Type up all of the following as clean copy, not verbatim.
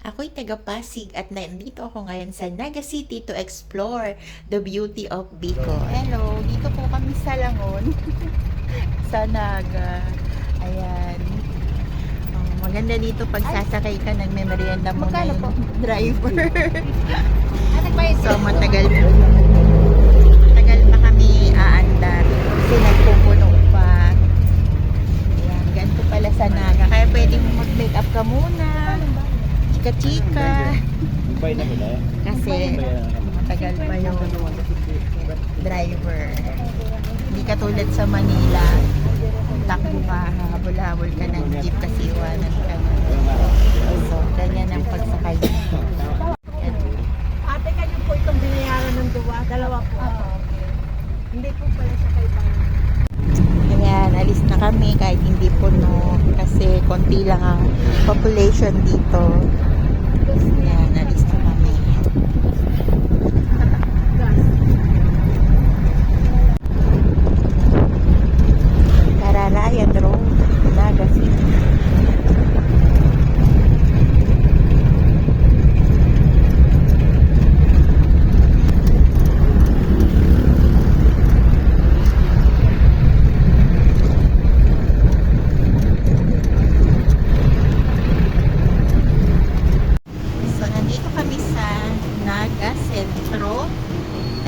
Ako'y taga Pasig at nandito ako ngayon sa Naga City to explore the beauty of Bicol. Hello, dito po kami sa Langon, sa Naga. Ayan. Maganda dito pag sasakay ka, nagme-merienda mo na yung driver. So, matagal pa kami aandar kasi nagpupuno pa. Ayan, ganito pala sa Naga. Kaya pwede mo mag-make up ka muna. Chika-chika. Kasi matagal pa yung driver. Hindi katulad sa Manila. Takbo ka, habol-habol ka ng jeep kasi iwanan ka na. So, ganyan ang pagsakay dito. Ate, kayo po itong binayaran ng dalawa po. Hindi po pala siya kay Bang. Ayan, alis na kami kahit hindi puno kasi konti lang ang population dito. Ayan, alis na kami. Kararayan Road, Naga City.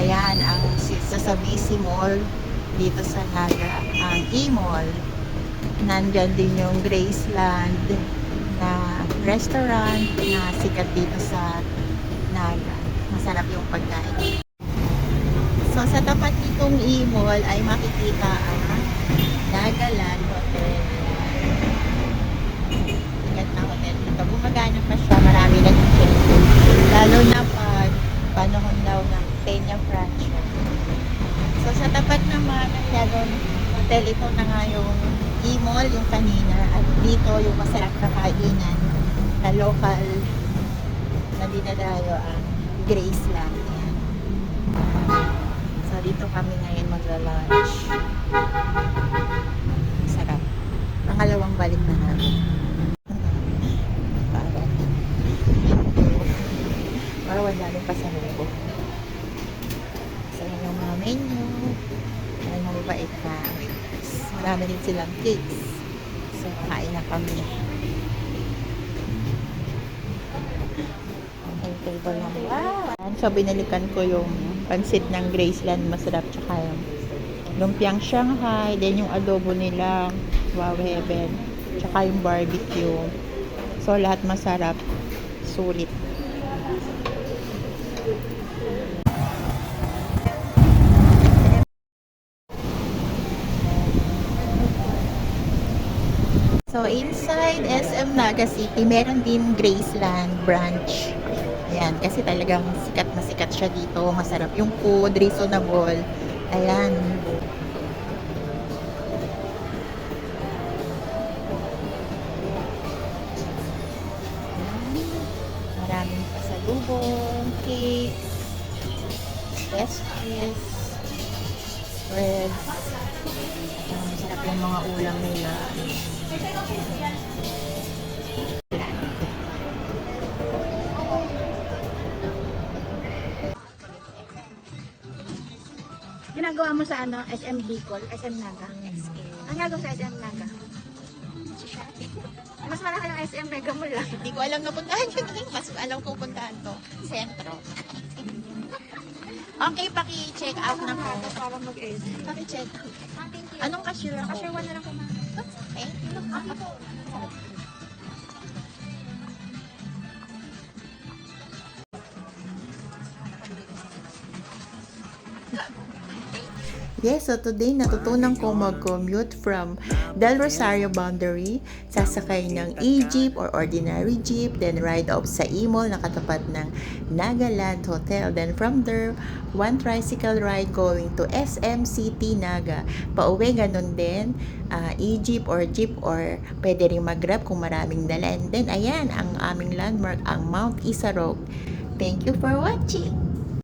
Ayan, ang sa BC Mall dito sa Naga, ang E-Mall. Nandyan din yung Graceland na restaurant na sikat dito sa Naga. Masarap yung pagkain. So, sa tapat nitong E-Mall ay makikita ang Nagaland Hotel. Sikat na hotel dito. Gumagana pa siya. Marami nag-check. Lalo na pag panahon daw ng Peña Francia. So, sa tapat naman ng Yaron Hotel, ito na nga yung E-Mall, yung kanina. At dito, yung masarap na kainan na local na dinadayo ang Graceland. Ayan. So, dito kami ngayon magla-lunch. Sarap. Pangalawang balik na namin. Para wala rin pa sa lubo. So, yun yung mga menu. Ay, mababait na. Marami rin silang cakes. So, kain na kami. Ang table na wow! So, binalikan ko yung pansit ng Graceland. Masarap. Tsaka yung lumpiang Shanghai. Then, yung adobo nila. Wow, heaven. Tsaka yung barbecue. So, lahat masarap. Sulit. So, inside SM Naga City, meron din Graceland branch. Ayan, kasi talagang sikat na sikat siya dito. Masarap yung food, reasonable. Ayan. Maraming pasalubong, cakes, pastries, breads. Masarap yung mga ulam nila. Ginagawa mo sa ano, SM Bicol, SM Naga? Ang gagawin sa SM Naga? Mas malaki yung SM Mega Mall lang. Hindi ko alam na puntahan yun. Mas alam ko puntahan to. Sentro. Okay, paki-check out na po. Para mag-end. Paki-check out. Anong cashier ako? Cashier 1 na lang po, ma'am. Thank you. Yes, so today natutunan ko mag-commute from Del Rosario boundary, sasakay ng e-jeep or ordinary jeep, then ride off sa E-Mall na katapat ng Nagaland Hotel. Then from there, one tricycle ride going to SM City Naga. Pauwi, ganun din, e-jeep or jeep or pwede rin mag-grab kung maraming dala. And then, ayan, ang aming landmark, ang Mount Isarog. Thank you for watching!